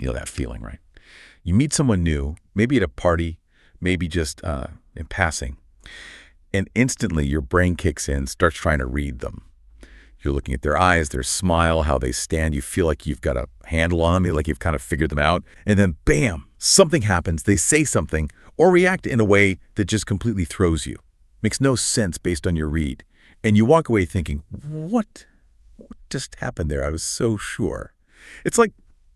You know that feeling, right? You meet someone new, maybe at a party, maybe just in passing, and instantly your brain kicks in, starts trying to read them. You're looking at their eyes, their smile, how they stand. You feel like you've got a handle on them, like you've kind of figured them out. And then, bam, something happens. They say something or react in a way that just completely throws you. Makes no sense based on your read. And you walk away thinking, what just happened there? I was so sure. It's like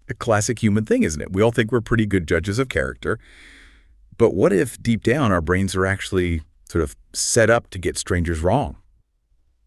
a classic human thing, isn't it? We all think we're pretty good judges of character. But what if deep down our brains are actually sort of set up to get strangers wrong?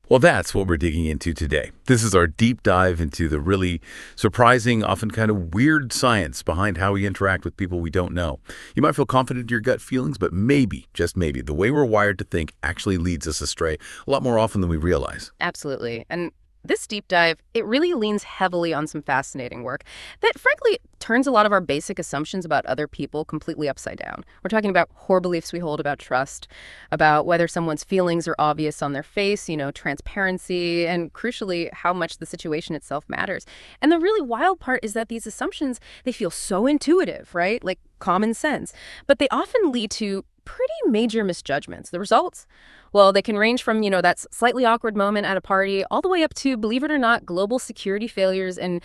Well, that's what we're digging into today. This is our deep dive into the really surprising, often kind of weird science behind how we interact with people we don't know. You might feel confident in your gut feelings, but maybe, just maybe, the way we're wired to think actually leads us astray a lot more often than we realize. Absolutely. And this deep dive, it really leans heavily on some fascinating work that, frankly, turns a lot of our basic assumptions about other people completely upside down. We're talking about core beliefs we hold about trust, about whether someone's feelings are obvious on their face, transparency, and crucially, how much the situation itself matters. And the really wild part is that these assumptions, they feel so intuitive, right? Like common sense, but they often lead to pretty major misjudgments. The results? Well, they can range from, that slightly awkward moment at a party all the way up to, believe it or not, global security failures and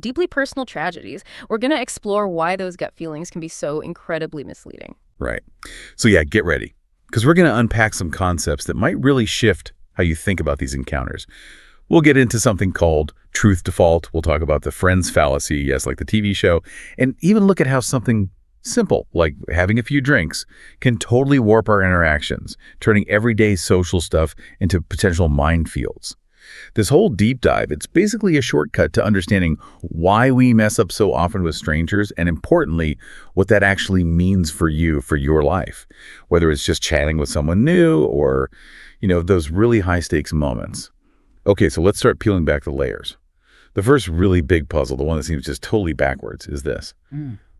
deeply personal tragedies. We're going to explore why those gut feelings can be so incredibly misleading. Right. So yeah, get ready, because we're going to unpack some concepts that might really shift how you think about these encounters. We'll get into something called truth default. We'll talk about the friends fallacy, yes, like the TV show, and even look at how something simple, like having a few drinks, can totally warp our interactions, turning everyday social stuff into potential minefields. This whole deep dive, it's basically a shortcut to understanding why we mess up so often with strangers, and importantly, what that actually means for you, for your life, whether it's just chatting with someone new or, those really high-stakes moments. Okay, so let's start peeling back the layers. The first really big puzzle, the one that seems just totally backwards, is this.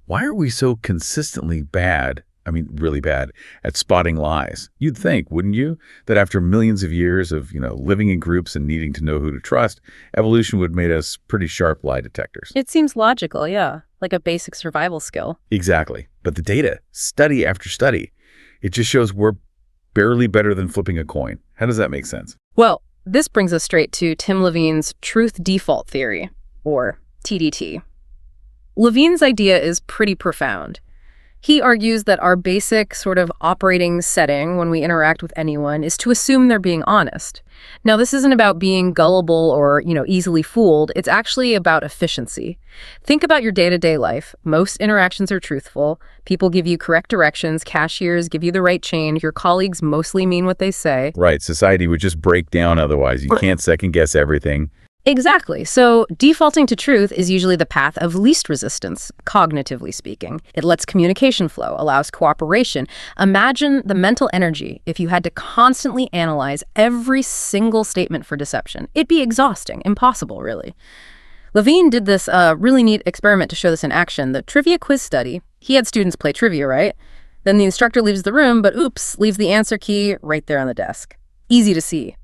Why are we so consistently really bad, at spotting lies? You'd think, wouldn't you, that after millions of years of, living in groups and needing to know who to trust, evolution would have made us pretty sharp lie detectors. It seems logical, yeah, like a basic survival skill. Exactly. But the data, study after study, it just shows we're barely better than flipping a coin. How does that make sense? Well, this brings us straight to Tim Levine's truth default theory, or TDT. Levine's idea is pretty profound. He argues that our basic sort of operating setting when we interact with anyone is to assume they're being honest. Now, this isn't about being gullible or, easily fooled. It's actually about efficiency. Think about your day-to-day life. Most interactions are truthful. People give you correct directions. Cashiers give you the right change. Your colleagues mostly mean what they say. Right. Society would just break down otherwise. You can't second-guess everything. Exactly. So defaulting to truth is usually the path of least resistance, cognitively speaking. It lets communication flow, allows cooperation. Imagine the mental energy if you had to constantly analyze every single statement for deception. It'd be exhausting, impossible, really. Levine did this really neat experiment to show this in action. The trivia quiz study, he had students play trivia, right? Then the instructor leaves the room, but oops, leaves the answer key right there on the desk. Easy to see.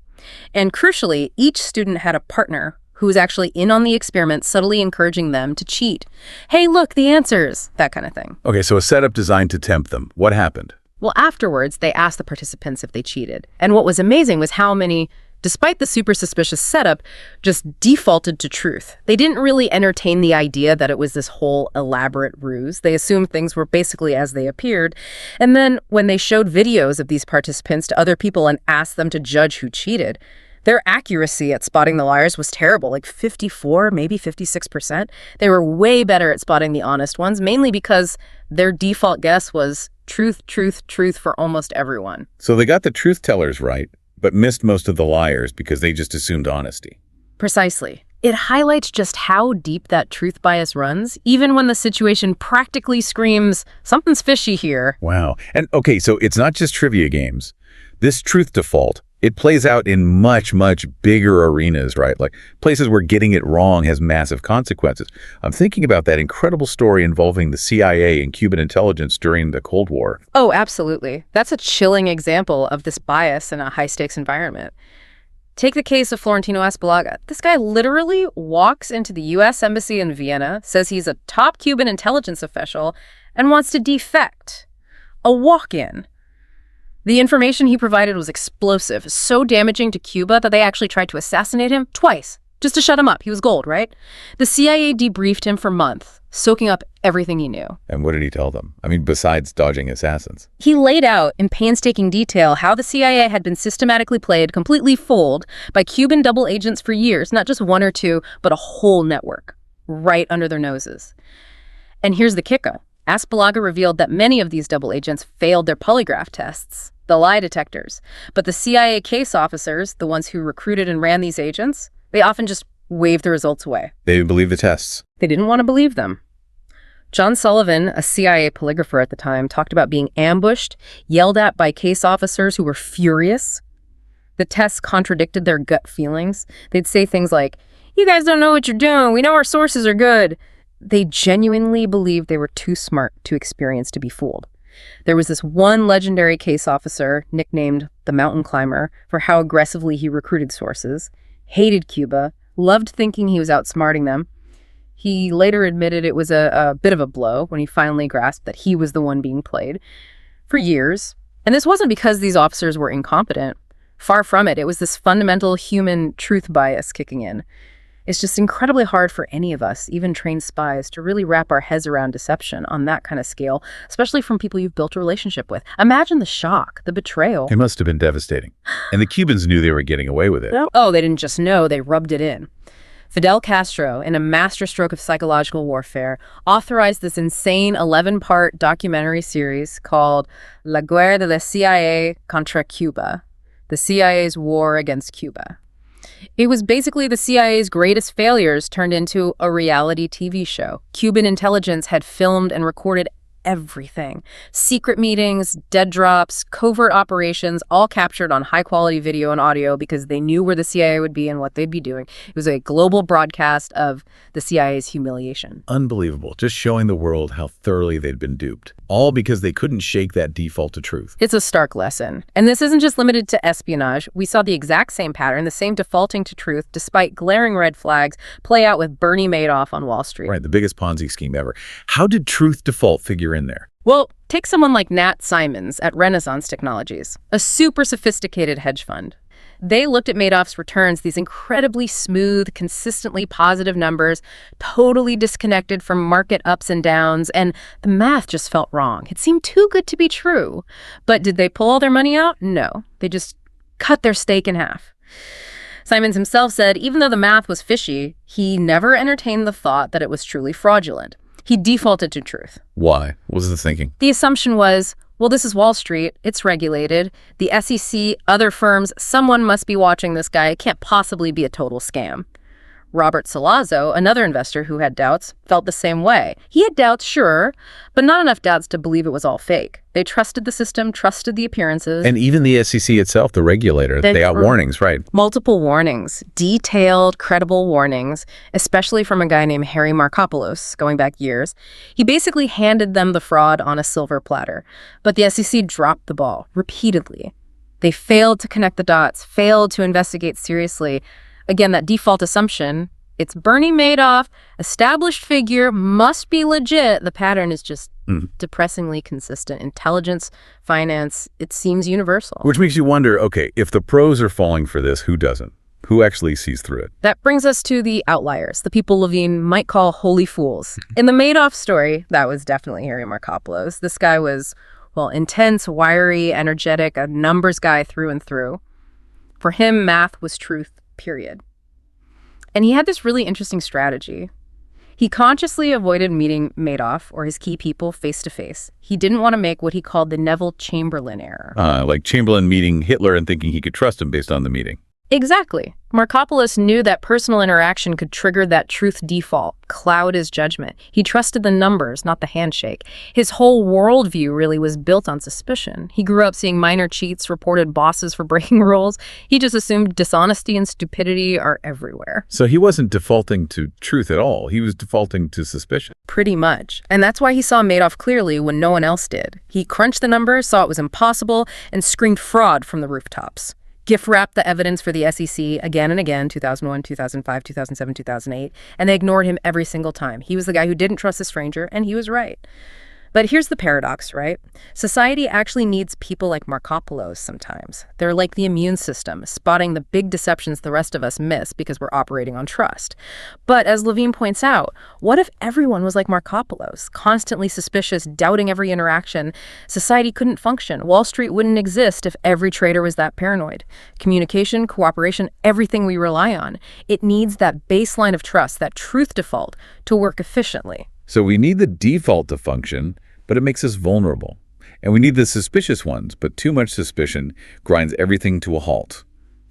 And crucially, each student had a partner who was actually in on the experiment, subtly encouraging them to cheat. Hey, look, the answers, that kind of thing. Okay, so a setup designed to tempt them. What happened? Well, afterwards, they asked the participants if they cheated. And what was amazing was how many, despite the super suspicious setup, just defaulted to truth. They didn't really entertain the idea that it was this whole elaborate ruse. They assumed things were basically as they appeared. And then when they showed videos of these participants to other people and asked them to judge who cheated, their accuracy at spotting the liars was terrible, like 54, maybe 56%. They were way better at spotting the honest ones, mainly because their default guess was truth, truth, truth for almost everyone. So they got the truth tellers right, but missed most of the liars because they just assumed honesty. Precisely. It highlights just how deep that truth bias runs, even when the situation practically screams, something's fishy here. Wow. And okay, so it's not just trivia games. This truth default, it plays out in much, much bigger arenas, right? Like places where getting it wrong has massive consequences. I'm thinking about that incredible story involving the CIA and Cuban intelligence during the Cold War. Oh, absolutely. That's a chilling example of this bias in a high-stakes environment. Take the case of Florentino Aspalaga. This guy literally walks into the U.S. Embassy in Vienna, says he's a top Cuban intelligence official, and wants to defect. A walk-in. The information he provided was explosive, so damaging to Cuba that they actually tried to assassinate him twice, just to shut him up. He was gold, right? The CIA debriefed him for months, soaking up everything he knew. And what did he tell them? I mean, besides dodging assassins. He laid out in painstaking detail how the CIA had been systematically played, completely fooled by Cuban double agents for years, not just one or two, but a whole network, right under their noses. And here's the kicker. Aspalaga revealed that many of these double agents failed their polygraph tests, the lie detectors. But the CIA case officers, the ones who recruited and ran these agents, they often just waved the results away. They didn't believe the tests. They didn't want to believe them. John Sullivan, a CIA polygrapher at the time, talked about being ambushed, yelled at by case officers who were furious. The tests contradicted their gut feelings. They'd say things like, "You guys don't know what you're doing. We know our sources are good." They genuinely believed they were too smart, too experienced to be fooled. There was this one legendary case officer, nicknamed the Mountain Climber, for how aggressively he recruited sources, hated Cuba, loved thinking he was outsmarting them. He later admitted it was a bit of a blow when he finally grasped that he was the one being played for years. And this wasn't because these officers were incompetent. Far from it. It was this fundamental human truth bias kicking in. It's just incredibly hard for any of us, even trained spies, to really wrap our heads around deception on that kind of scale, especially from people you've built a relationship with. Imagine the shock, the betrayal. It must have been devastating. And the Cubans knew they were getting away with it. Oh, they didn't just know, they rubbed it in. Fidel Castro, in a masterstroke of psychological warfare, authorized this insane 11-part documentary series called La Guerra de la CIA contra Cuba, the CIA's war against Cuba. It was basically the CIA's greatest failures turned into a reality TV show. Cuban intelligence had filmed and recorded everything. Secret meetings, dead drops, covert operations, all captured on high-quality video and audio because they knew where the CIA would be and what they'd be doing. It was a global broadcast of the CIA's humiliation. Unbelievable. Just showing the world how thoroughly they'd been duped. All because they couldn't shake that default to truth. It's a stark lesson. And this isn't just limited to espionage. We saw the exact same pattern, the same defaulting to truth, despite glaring red flags, play out with Bernie Madoff on Wall Street. Right, the biggest Ponzi scheme ever. How did truth default figure in there? Well, take someone like Nat Simons at Renaissance Technologies, a super sophisticated hedge fund. They looked at Madoff's returns, these incredibly smooth, consistently positive numbers, totally disconnected from market ups and downs, and the math just felt wrong. It seemed too good to be true. But did they pull all their money out? No. They just cut their stake in half. Simons himself said even though the math was fishy, he never entertained the thought that it was truly fraudulent. He defaulted to truth. Why? What was the thinking? The assumption was, well, this is Wall Street. It's regulated. The SEC, other firms, someone must be watching this guy. It can't possibly be a total scam. Robert Salazzo, another investor who had doubts, felt the same way. He had doubts, sure, but not enough doubts to believe it was all fake. They trusted the system, trusted the appearances. And even the SEC itself, the regulator, they got warnings, right? Multiple warnings, detailed, credible warnings, especially from a guy named Harry Markopoulos, going back years. He basically handed them the fraud on a silver platter. But the SEC dropped the ball repeatedly. They failed to connect the dots, failed to investigate seriously. Again, that default assumption, it's Bernie Madoff, established figure, must be legit. The pattern is just depressingly consistent. Intelligence, finance, it seems universal. Which makes you wonder, okay, if the pros are falling for this, who doesn't? Who actually sees through it? That brings us to the outliers, the people Levine might call holy fools. In the Madoff story, that was definitely Harry Markopoulos. This guy was, well, intense, wiry, energetic, a numbers guy through and through. For him, math was truth. Period. And he had this really interesting strategy. He consciously avoided meeting Madoff or his key people face to face. He didn't want to make what he called the Neville Chamberlain error. Like Chamberlain meeting Hitler and thinking he could trust him based on the meeting. Exactly. Markopoulos knew that personal interaction could trigger that truth default, cloud his judgment. He trusted the numbers, not the handshake. His whole worldview really was built on suspicion. He grew up seeing minor cheats, reported bosses for breaking rules. He just assumed dishonesty and stupidity are everywhere. So he wasn't defaulting to truth at all. He was defaulting to suspicion. Pretty much. And that's why he saw Madoff clearly when no one else did. He crunched the numbers, saw it was impossible, and screamed fraud from the rooftops. gift-wrapped the evidence for the SEC again and again, 2001, 2005, 2007, 2008, and they ignored him every single time. He was the guy who didn't trust a stranger, and he was right. But here's the paradox, right? Society actually needs people like Markopoulos sometimes. They're like the immune system, spotting the big deceptions the rest of us miss because we're operating on trust. But as Levine points out, what if everyone was like Markopoulos, constantly suspicious, doubting every interaction? Society couldn't function. Wall Street wouldn't exist if every trader was that paranoid. Communication, cooperation, everything we rely on. It needs that baseline of trust, that truth default, to work efficiently. So we need the default to function, but it makes us vulnerable. And we need the suspicious ones, but too much suspicion grinds everything to a halt.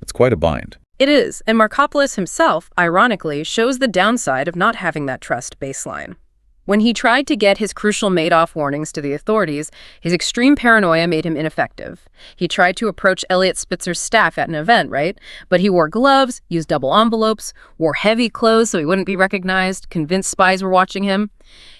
It's quite a bind. It is, and Markopoulos himself, ironically, shows the downside of not having that trust baseline. When he tried to get his crucial Madoff warnings to the authorities, his extreme paranoia made him ineffective. He tried to approach Elliot Spitzer's staff at an event, right? But he wore gloves, used double envelopes, wore heavy clothes so he wouldn't be recognized, convinced spies were watching him.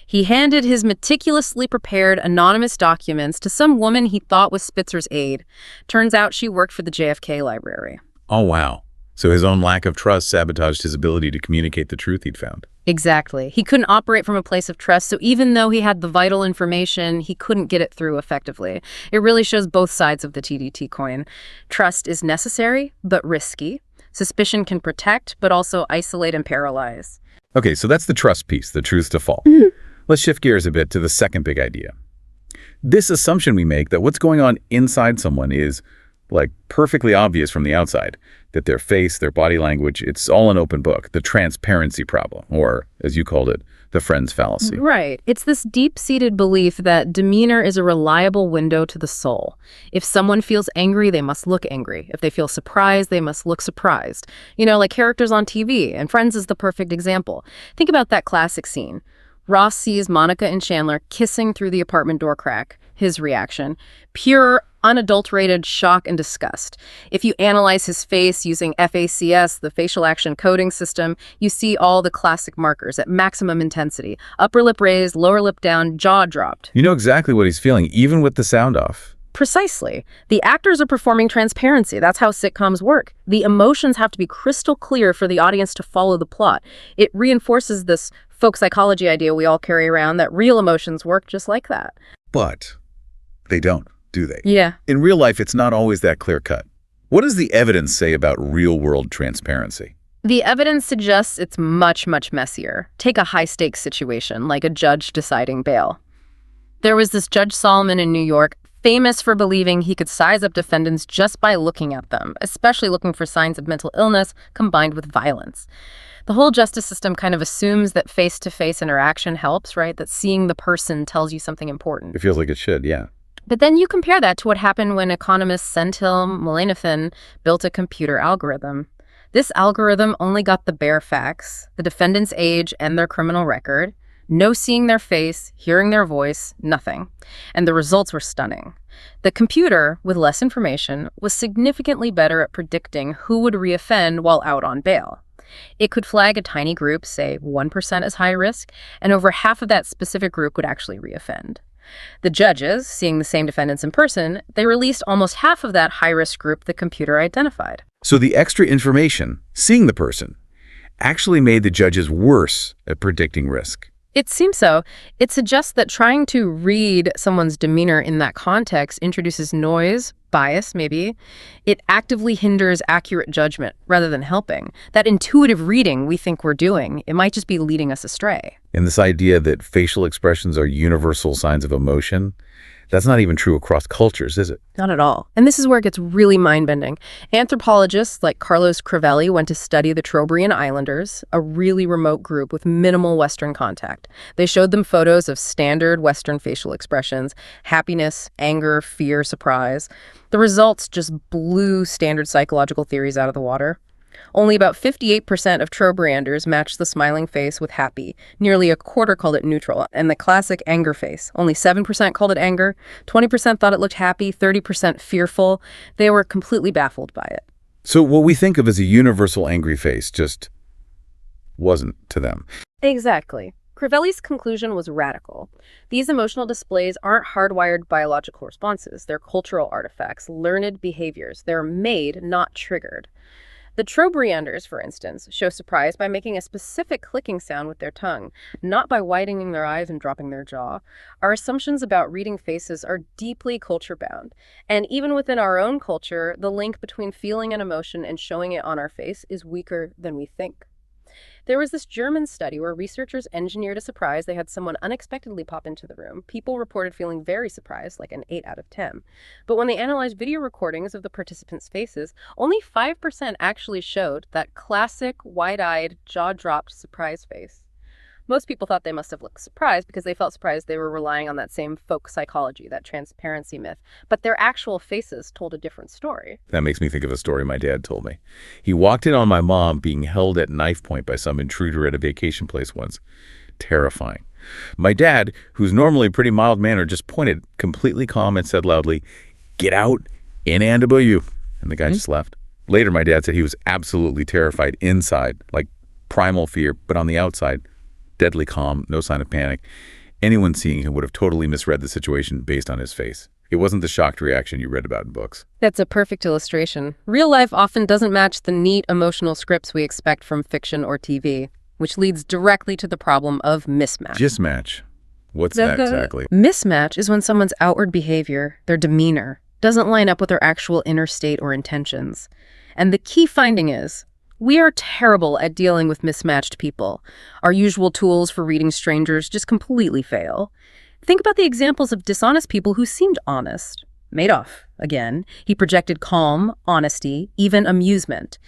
He handed his meticulously prepared anonymous documents to some woman he thought was Spitzer's aide. Turns out she worked for the JFK library. Oh, wow. So his own lack of trust sabotaged his ability to communicate the truth he'd found. Exactly. He couldn't operate from a place of trust, so even though he had the vital information, he couldn't get it through effectively. It really shows both sides of the TDT coin. Trust is necessary, but risky. Suspicion can protect, but also isolate and paralyze. Okay, so that's the trust piece, the truth default. Let's shift gears a bit to the second big idea. This assumption we make that what's going on inside someone is like perfectly obvious from the outside, that their face, their body language, it's all an open book, the transparency problem, or as you called it, the friend's fallacy. Right. It's this deep-seated belief that demeanor is a reliable window to the soul. If someone feels angry, they must look angry. If they feel surprised, they must look surprised. You know, like characters on TV, and Friends is the perfect example. Think about that classic scene. Ross sees Monica and Chandler kissing through the apartment door crack. His reaction, pure, unadulterated shock and disgust. If you analyze his face using FACS, the facial action coding system, you see all the classic markers at maximum intensity. Upper lip raised, lower lip down, jaw dropped. You know exactly what he's feeling, even with the sound off. Precisely. The actors are performing transparency. That's how sitcoms work. The emotions have to be crystal clear for the audience to follow the plot. It reinforces this folk psychology idea we all carry around that real emotions work just like that. But they don't, do they? Yeah. In real life, it's not always that clear-cut. What does the evidence say about real-world transparency? The evidence suggests it's much, much messier. Take a high-stakes situation, like a judge deciding bail. There was this Judge Solomon in New York, famous for believing he could size up defendants just by looking at them, especially looking for signs of mental illness combined with violence. The whole justice system kind of assumes that face-to-face interaction helps, right? That seeing the person tells you something important. It feels like it should, yeah. But then you compare that to what happened when economist Senthil Mullainathan built a computer algorithm. This algorithm only got the bare facts, the defendant's age and their criminal record, no seeing their face, hearing their voice, nothing. And the results were stunning. The computer, with less information, was significantly better at predicting who would reoffend while out on bail. It could flag a tiny group, say 1% as high risk, and over half of that specific group would actually reoffend. The judges, seeing the same defendants in person, they released almost half of that high-risk group the computer identified. So the extra information, seeing the person, actually made the judges worse at predicting risk. It seems so. It suggests that trying to read someone's demeanor in that context introduces noise, bias maybe. It actively hinders accurate judgment rather than helping. That intuitive reading we think we're doing, it might just be leading us astray. And this idea that facial expressions are universal signs of emotion, that's not even true across cultures, is it? Not at all. And this is where it gets really mind-bending. Anthropologists like Carlos Crivelli went to study the Trobriand Islanders, a really remote group with minimal Western contact. They showed them photos of standard Western facial expressions, happiness, anger, fear, surprise. The results just blew standard psychological theories out of the water. Only about 58% of Trobrianders matched the smiling face with happy. Nearly a quarter called it neutral. And the classic anger face. Only 7% called it anger. 20% thought it looked happy. 30% fearful. They were completely baffled by it. So what we think of as a universal angry face just wasn't to them. Exactly. Crivelli's conclusion was radical. These emotional displays aren't hardwired biological responses. They're cultural artifacts, learned behaviors. They're made, not triggered. The Trobrianders, for instance, show surprise by making a specific clicking sound with their tongue, not by widening their eyes and dropping their jaw. Our assumptions about reading faces are deeply culture-bound. And even within our own culture, the link between feeling an emotion and showing it on our face is weaker than we think. There was this German study where researchers engineered a surprise. They had someone unexpectedly pop into the room. People reported feeling very surprised, like an 8 out of 10. But when they analyzed video recordings of the participants' faces, only 5% actually showed that classic, wide-eyed, jaw-dropped surprise face. Most people thought they must have looked surprised because they felt surprised they were relying on that same folk psychology, that transparency myth. But their actual faces told a different story. That makes me think of a story my dad told me. He walked in on my mom being held at knife point by some intruder at a vacation place once. Terrifying. My dad, who's normally pretty mild-mannered, just pointed, completely calm, and said loudly, "Get out, in and about you." And the guy just left. Later, my dad said he was absolutely terrified inside, like primal fear, but on the outside, deadly calm, no sign of panic. Anyone seeing him would have totally misread the situation based on his face. It wasn't the shocked reaction you read about in books. That's a perfect illustration. Real life often doesn't match the neat emotional scripts we expect from fiction or TV, which leads directly to the problem of mismatch. Mismatch. What's that exactly? Mismatch is when someone's outward behavior, their demeanor, doesn't line up with their actual inner state or intentions. And the key finding is, we are terrible at dealing with mismatched people. Our usual tools for reading strangers just completely fail. Think about the examples of dishonest people who seemed honest. Madoff, again. He projected calm, honesty, even amusement.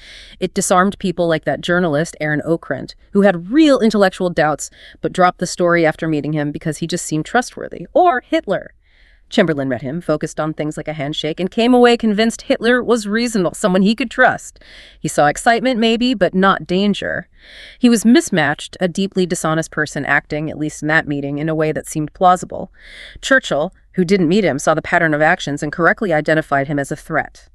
It disarmed people like that journalist, Aaron Okrent, who had real intellectual doubts but dropped the story after meeting him because he just seemed trustworthy. Or Hitler. Chamberlain met him, focused on things like a handshake, and came away convinced Hitler was reasonable, someone he could trust. He saw excitement, maybe, but not danger. He was mismatched, a deeply dishonest person acting, at least in that meeting, in a way that seemed plausible. Churchill, who didn't meet him, saw the pattern of actions and correctly identified him as a threat.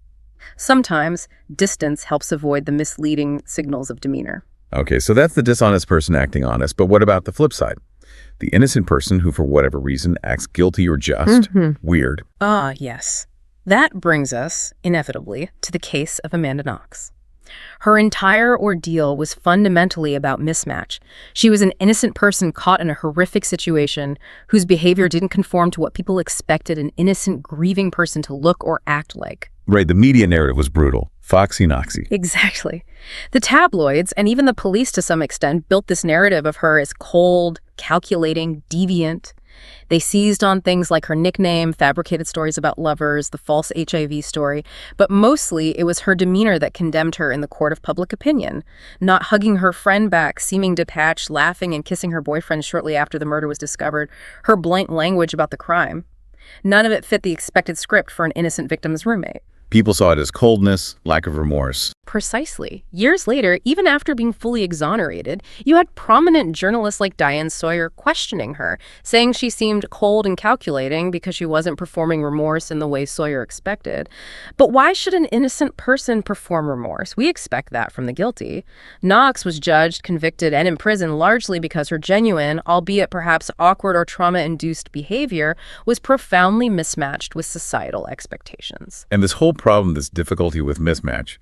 Sometimes, distance helps avoid the misleading signals of demeanor. Okay, so that's the dishonest person acting honest, but what about the flip side? The innocent person who, for whatever reason, acts guilty or just. Weird. Ah, yes. That brings us, inevitably, to the case of Amanda Knox. Her entire ordeal was fundamentally about mismatch. She was an innocent person caught in a horrific situation whose behavior didn't conform to what people expected an innocent, grieving person to look or act like. Right, the media narrative was brutal. Foxy Noxy. Exactly. The tabloids, and even the police to some extent, built this narrative of her as cold, calculating, deviant. They seized on things like her nickname, fabricated stories about lovers, the false HIV story, but mostly it was her demeanor that condemned her in the court of public opinion. Not hugging her friend back, seeming detached, laughing and kissing her boyfriend shortly after the murder was discovered, her blunt language about the crime. None of it fit the expected script for an innocent victim's roommate. People saw it as coldness, lack of remorse. Precisely. Years later, even after being fully exonerated, you had prominent journalists like Diane Sawyer questioning her, saying she seemed cold and calculating because she wasn't performing remorse in the way Sawyer expected. But why should an innocent person perform remorse? We expect that from the guilty. Knox was judged, convicted, and imprisoned largely because her genuine, albeit perhaps awkward or trauma-induced behavior was profoundly mismatched with societal expectations. And this whole problem, this difficulty with mismatch,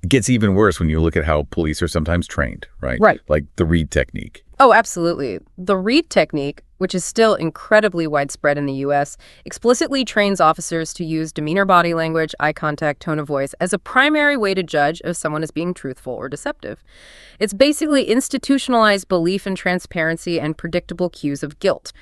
gets even worse when you look at how police are sometimes trained, right? Right. Like the Reed technique. Oh, absolutely. The Reed technique, which is still incredibly widespread in the U.S., explicitly trains officers to use demeanor, body language, eye contact, tone of voice as a primary way to judge if someone is being truthful or deceptive. It's basically institutionalized belief in transparency and predictable cues of guilt.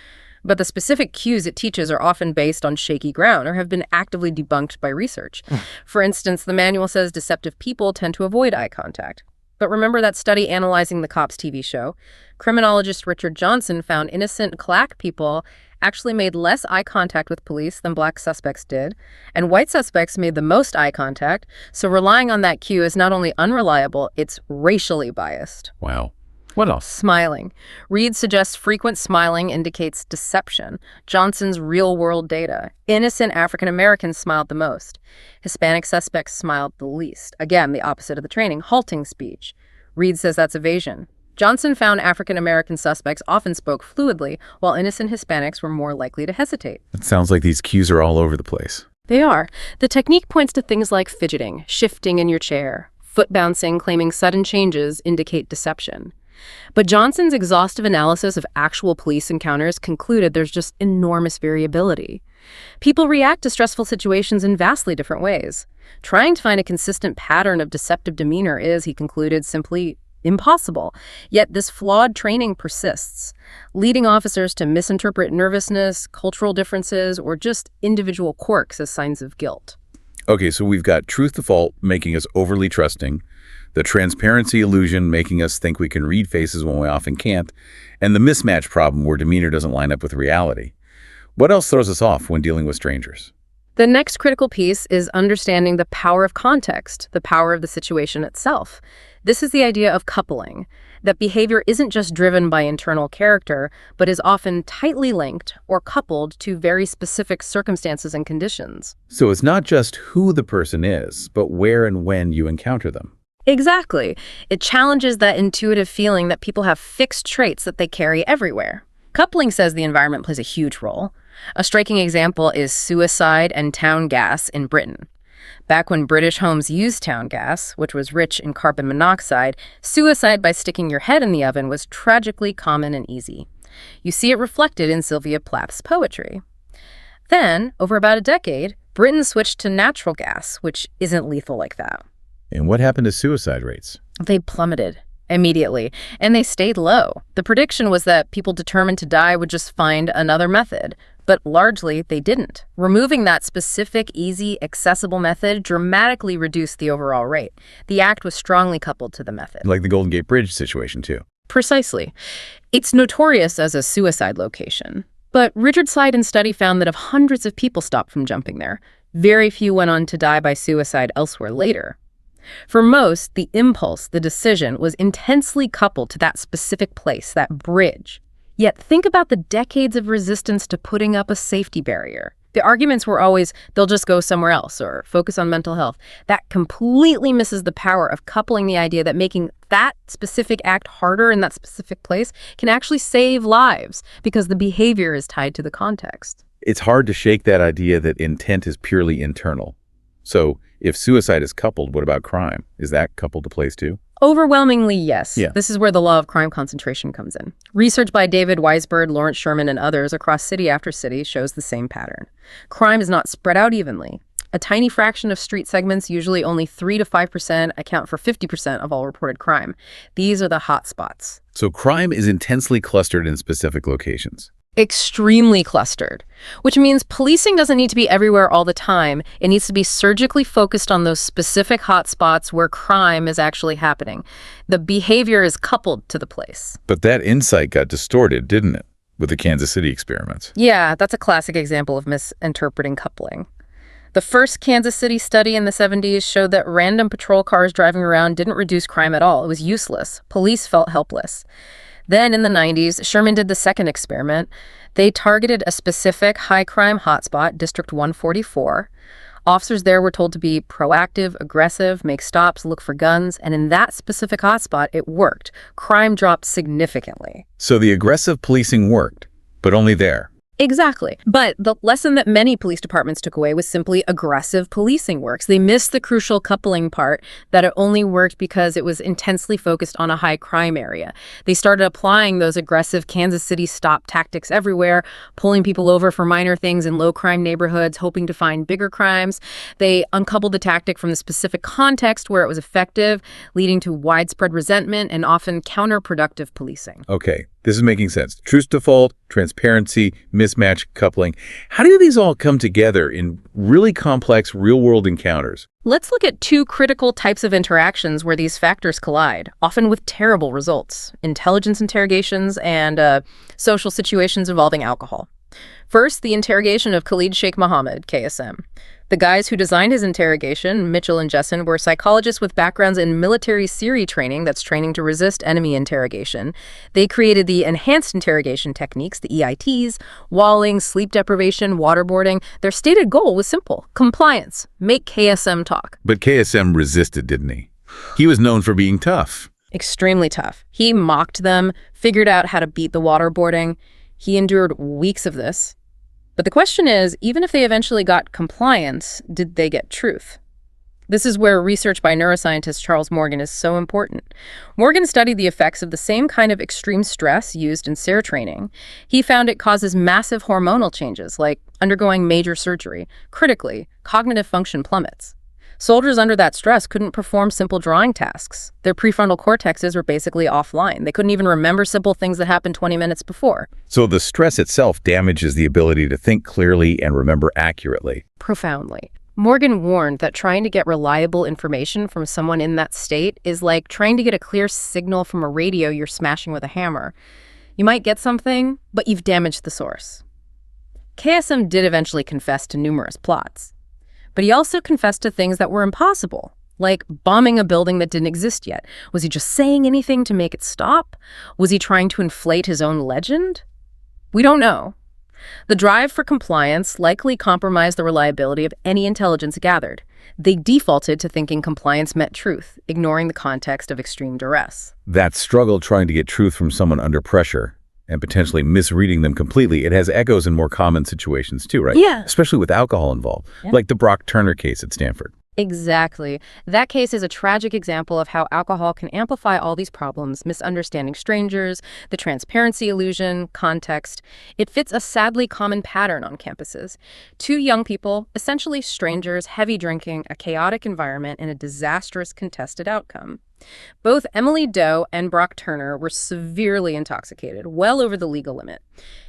But the specific cues it teaches are often based on shaky ground or have been actively debunked by research. For instance, the manual says deceptive people tend to avoid eye contact. But remember that study analyzing the Cops TV show? Criminologist Richard Johnson found innocent black people actually made less eye contact with police than black suspects did, and white suspects made the most eye contact, so relying on that cue is not only unreliable, it's racially biased. Wow. What else? Smiling. Reed suggests frequent smiling indicates deception. Johnson's real-world data. Innocent African Americans smiled the most. Hispanic suspects smiled the least. Again, the opposite of the training, halting speech. Reed says that's evasion. Johnson found African-American suspects often spoke fluidly, while innocent Hispanics were more likely to hesitate. It sounds like these cues are all over the place. They are. The technique points to things like fidgeting, shifting in your chair, foot bouncing, claiming sudden changes indicate deception. But Johnson's exhaustive analysis of actual police encounters concluded there's just enormous variability. People react to stressful situations in vastly different ways. Trying to find a consistent pattern of deceptive demeanor is, he concluded, simply impossible. Yet this flawed training persists, leading officers to misinterpret nervousness, cultural differences, or just individual quirks as signs of guilt. Okay, so we've got truth default making us overly trusting, the transparency illusion making us think we can read faces when we often can't, and the mismatch problem where demeanor doesn't line up with reality. What else throws us off when dealing with strangers? The next critical piece is understanding the power of context, the power of the situation itself. This is the idea of coupling, that behavior isn't just driven by internal character, but is often tightly linked or coupled to very specific circumstances and conditions. So it's not just who the person is, but where and when you encounter them. Exactly. It challenges that intuitive feeling that people have fixed traits that they carry everywhere. Coupling says the environment plays a huge role. A striking example is suicide and town gas in Britain. Back when British homes used town gas, which was rich in carbon monoxide, suicide by sticking your head in the oven was tragically common and easy. You see it reflected in Sylvia Plath's poetry. Then, over about a decade, Britain switched to natural gas, which isn't lethal like that. And what happened to suicide rates? They plummeted immediately, and they stayed low. The prediction was that people determined to die would just find another method, but largely they didn't. Removing that specific, easy, accessible method dramatically reduced the overall rate. The act was strongly coupled to the method. Like the Golden Gate Bridge situation, too. Precisely. It's notorious as a suicide location. But Richard Seiden's study found that if hundreds of people stopped from jumping there, very few went on to die by suicide elsewhere later. For most, the impulse, the decision, was intensely coupled to that specific place, that bridge. Yet think about the decades of resistance to putting up a safety barrier. The arguments were always, they'll just go somewhere else or focus on mental health. That completely misses the power of coupling the idea that making that specific act harder in that specific place can actually save lives because the behavior is tied to the context. It's hard to shake that idea that intent is purely internal. So if suicide is coupled, what about crime? Is that coupled to place too? Overwhelmingly, yes. Yeah. This is where the law of crime concentration comes in. Research by David Weisberg, Lawrence Sherman, and others across city after city shows the same pattern. Crime is not spread out evenly. A tiny fraction of street segments, usually only 3 to 5%, account for 50% of all reported crime. These are the hot spots. So crime is intensely clustered in specific locations. Extremely clustered, which means policing doesn't need to be everywhere all the time. It needs to be surgically focused on those specific hotspots where crime is actually happening. The behavior is coupled to the place. But that insight got distorted, didn't it, with the Kansas City experiments? Yeah, that's a classic example of misinterpreting coupling. The first Kansas City study in the 70s showed that random patrol cars driving around didn't reduce crime at all. It was useless. Police felt helpless. Then in the 90s, Sherman did the second experiment. They targeted a specific high-crime hotspot, District 144. Officers there were told to be proactive, aggressive, make stops, look for guns, and in that specific hotspot, it worked. Crime dropped significantly. So the aggressive policing worked, but only there. Exactly. But the lesson that many police departments took away was simply aggressive policing works. They missed the crucial coupling part that it only worked because it was intensely focused on a high crime area. They started applying those aggressive Kansas City stop tactics everywhere, pulling people over for minor things in low crime neighborhoods, hoping to find bigger crimes. They uncoupled the tactic from the specific context where it was effective, leading to widespread resentment and often counterproductive policing. Okay, this is making sense. Truth default, transparency, mismatch, coupling. How do these all come together in really complex real-world encounters? Let's look at two critical types of interactions where these factors collide, often with terrible results: intelligence interrogations and social situations involving alcohol. First, the interrogation of Khalid Sheikh Mohammed, KSM. The guys who designed his interrogation, Mitchell and Jessen, were psychologists with backgrounds in military Siri training, that's training to resist enemy interrogation. They created the enhanced interrogation techniques, the EITs, walling, sleep deprivation, waterboarding. Their stated goal was simple: compliance, make KSM talk. But KSM resisted, didn't he? He was known for being tough. Extremely tough. He mocked them, figured out how to beat the waterboarding. He endured weeks of this. But the question is, even if they eventually got compliance, did they get truth? This is where research by neuroscientist Charles Morgan is so important. Morgan studied the effects of the same kind of extreme stress used in SARE training. He found it causes massive hormonal changes, like undergoing major surgery. Critically, cognitive function plummets. Soldiers under that stress couldn't perform simple drawing tasks. Their prefrontal cortexes were basically offline. They couldn't even remember simple things that happened 20 minutes before. So the stress itself damages the ability to think clearly and remember accurately. Profoundly. Morgan warned that trying to get reliable information from someone in that state is like trying to get a clear signal from a radio you're smashing with a hammer. You might get something, but you've damaged the source. KSM did eventually confess to numerous plots. But he also confessed to things that were impossible, like bombing a building that didn't exist yet. Was he just saying anything to make it stop? Was he trying to inflate his own legend? We don't know. The drive for compliance likely compromised the reliability of any intelligence gathered. They defaulted to thinking compliance meant truth, ignoring the context of extreme duress. That struggle trying to get truth from someone under pressure and potentially misreading them completely, it has echoes in more common situations too, right? Yeah. Especially with alcohol involved, like the Brock Turner case at Stanford. Exactly. That case is a tragic example of how alcohol can amplify all these problems: misunderstanding strangers, the transparency illusion, context. It fits a sadly common pattern on campuses. Two young people, essentially strangers, heavy drinking, a chaotic environment, and a disastrous contested outcome. Both Emily Doe and Brock Turner were severely intoxicated, well over the legal limit.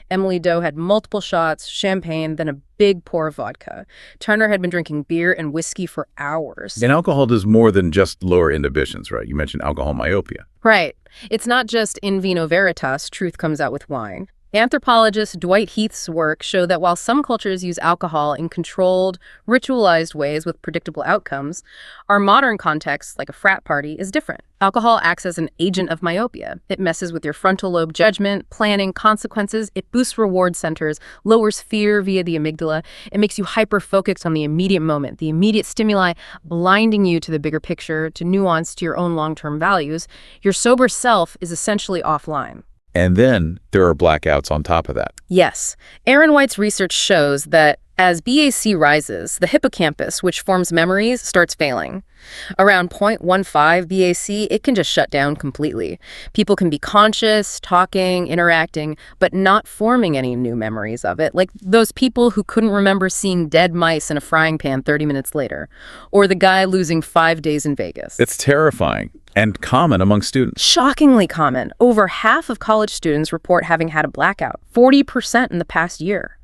Emily Doe had multiple shots, champagne, then a big pour of vodka. Turner had been drinking beer and whiskey for hours. And alcohol does more than just lower inhibitions, right? You mentioned alcohol myopia. Right. It's not just in vino veritas, truth comes out with wine. Anthropologist Dwight Heath's work showed that while some cultures use alcohol in controlled, ritualized ways with predictable outcomes, our modern context, like a frat party, is different. Alcohol acts as an agent of myopia. It messes with your frontal lobe judgment, planning, consequences. It boosts reward centers, lowers fear via the amygdala. It makes you hyper-focused on the immediate moment, the immediate stimuli, blinding you to the bigger picture, to nuance, to your own long-term values. Your sober self is essentially offline. And then there are blackouts on top of that. Yes. Aaron White's research shows that as BAC rises, the hippocampus, which forms memories, starts failing. Around 0.15 BAC, it can just shut down completely. People can be conscious, talking, interacting, but not forming any new memories of it, like those people who couldn't remember seeing dead mice in a frying pan 30 minutes later, or the guy losing 5 days in Vegas. It's terrifying and common among students. Shockingly common. Over half of college students report having had a blackout, 40% in the past year.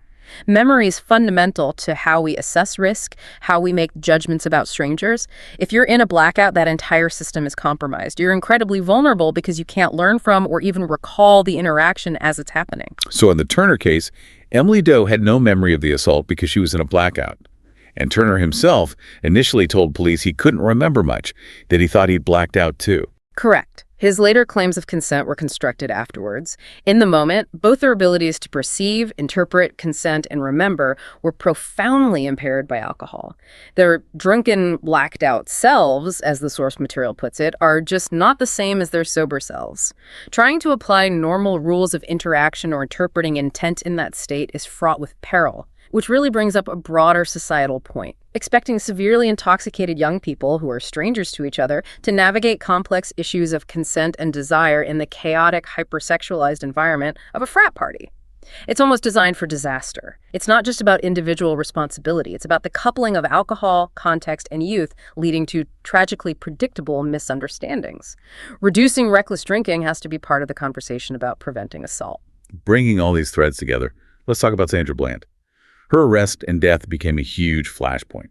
Memory is fundamental to how we assess risk, how we make judgments about strangers. If you're in a blackout, that entire system is compromised. You're incredibly vulnerable because you can't learn from or even recall the interaction as it's happening. So in the Turner case, Emily Doe had no memory of the assault because she was in a blackout. And Turner himself initially told police he couldn't remember much, that he thought he'd blacked out too. Correct. His later claims of consent were constructed afterwards. In the moment, both their abilities to perceive, interpret, consent, and remember were profoundly impaired by alcohol. Their drunken, blacked-out selves, as the source material puts it, are just not the same as their sober selves. Trying to apply normal rules of interaction or interpreting intent in that state is fraught with peril, which really brings up a broader societal point. Expecting severely intoxicated young people who are strangers to each other to navigate complex issues of consent and desire in the chaotic, hypersexualized environment of a frat party. It's almost designed for disaster. It's not just about individual responsibility. It's about the coupling of alcohol, context, and youth leading to tragically predictable misunderstandings. Reducing reckless drinking has to be part of the conversation about preventing assault. Bringing all these threads together, let's talk about Sandra Bland. Her arrest and death became a huge flashpoint.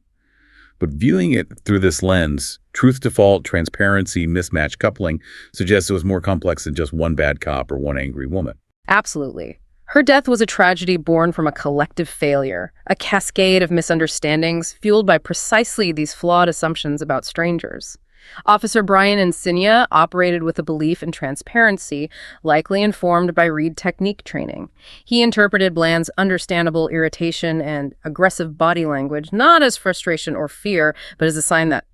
But viewing it through this lens, truth default, transparency, mismatch coupling, suggests it was more complex than just one bad cop or one angry woman. Absolutely. Her death was a tragedy born from a collective failure, a cascade of misunderstandings fueled by precisely these flawed assumptions about strangers. Officer Brian Encinia operated with a belief in transparency, likely informed by Reed technique training. He interpreted Bland's understandable irritation and aggressive body language not as frustration or fear, but as a sign that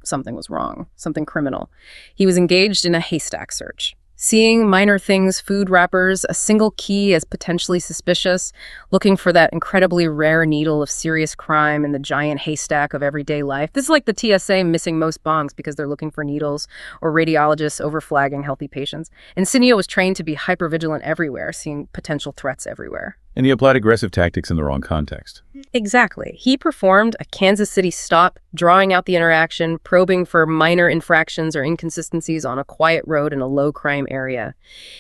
something was wrong, something criminal. He was engaged in a haystack search. Seeing minor things, food wrappers, a single key as potentially suspicious, looking for that incredibly rare needle of serious crime in the giant haystack of everyday life. This is like the TSA missing most bongs because they're looking for needles, or radiologists overflagging healthy patients. Insigne was trained to be hypervigilant everywhere, seeing potential threats everywhere. And he applied aggressive tactics in the wrong context. Exactly. He performed a Kansas City stop, drawing out the interaction, probing for minor infractions or inconsistencies on a quiet road in a low-crime area.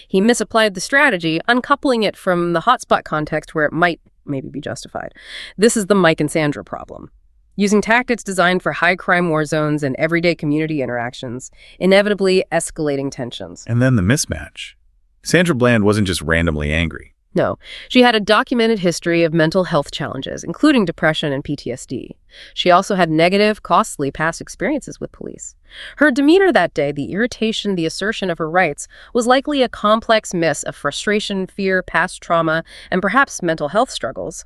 He misapplied the strategy, uncoupling it from the hotspot context where it might maybe be justified. This is the Mike and Sandra problem. Using tactics designed for high-crime war zones and everyday community interactions, inevitably escalating tensions. And then the mismatch. Sandra Bland wasn't just randomly angry. No, she had a documented history of mental health challenges, including depression and PTSD. She also had negative, costly past experiences with police. Her demeanor that day, the irritation, the assertion of her rights, was likely a complex mix of frustration, fear, past trauma, and perhaps mental health struggles.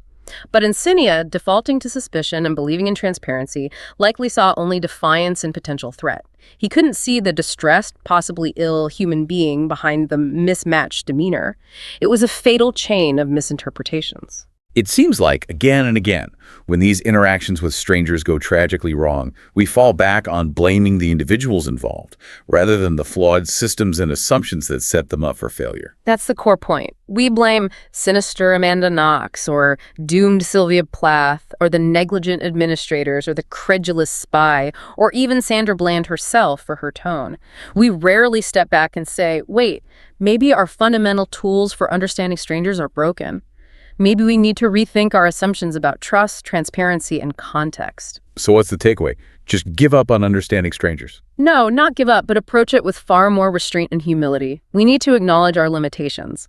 But Insigne, defaulting to suspicion and believing in transparency, likely saw only defiance and potential threat. He couldn't see the distressed, possibly ill human being behind the mismatched demeanor. It was a fatal chain of misinterpretations. It seems like, again and again, when these interactions with strangers go tragically wrong, we fall back on blaming the individuals involved, rather than the flawed systems and assumptions that set them up for failure. That's the core point. We blame sinister Amanda Knox, or doomed Sylvia Plath, or the negligent administrators, or the credulous spy, or even Sandra Bland herself for her tone. We rarely step back and say, wait, maybe our fundamental tools for understanding strangers are broken. Maybe we need to rethink our assumptions about trust, transparency, and context. So what's the takeaway? Just give up on understanding strangers. No, not give up, but approach it with far more restraint and humility. We need to acknowledge our limitations.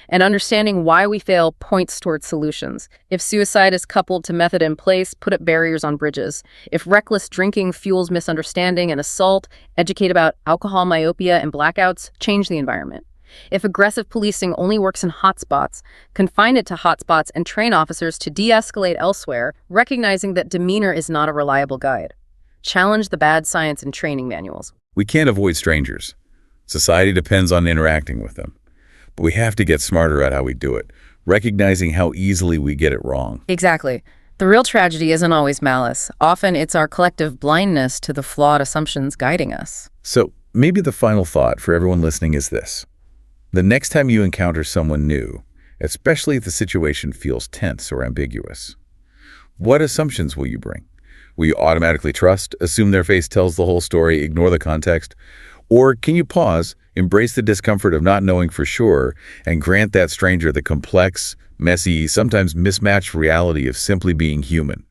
And understanding why we fail points towards solutions. If suicide is coupled to method in place, put up barriers on bridges. If reckless drinking fuels misunderstanding and assault, educate about alcohol myopia and blackouts, change the environment. If aggressive policing only works in hotspots, confine it to hotspots and train officers to de-escalate elsewhere, recognizing that demeanor is not a reliable guide. Challenge the bad science in training manuals. We can't avoid strangers. Society depends on interacting with them. But we have to get smarter at how we do it, recognizing how easily we get it wrong. Exactly. The real tragedy isn't always malice. Often it's our collective blindness to the flawed assumptions guiding us. So maybe the final thought for everyone listening is this. The next time you encounter someone new, especially if the situation feels tense or ambiguous, what assumptions will you bring? Will you automatically trust, assume their face tells the whole story, ignore the context? Or can you pause, embrace the discomfort of not knowing for sure, and grant that stranger the complex, messy, sometimes mismatched reality of simply being human?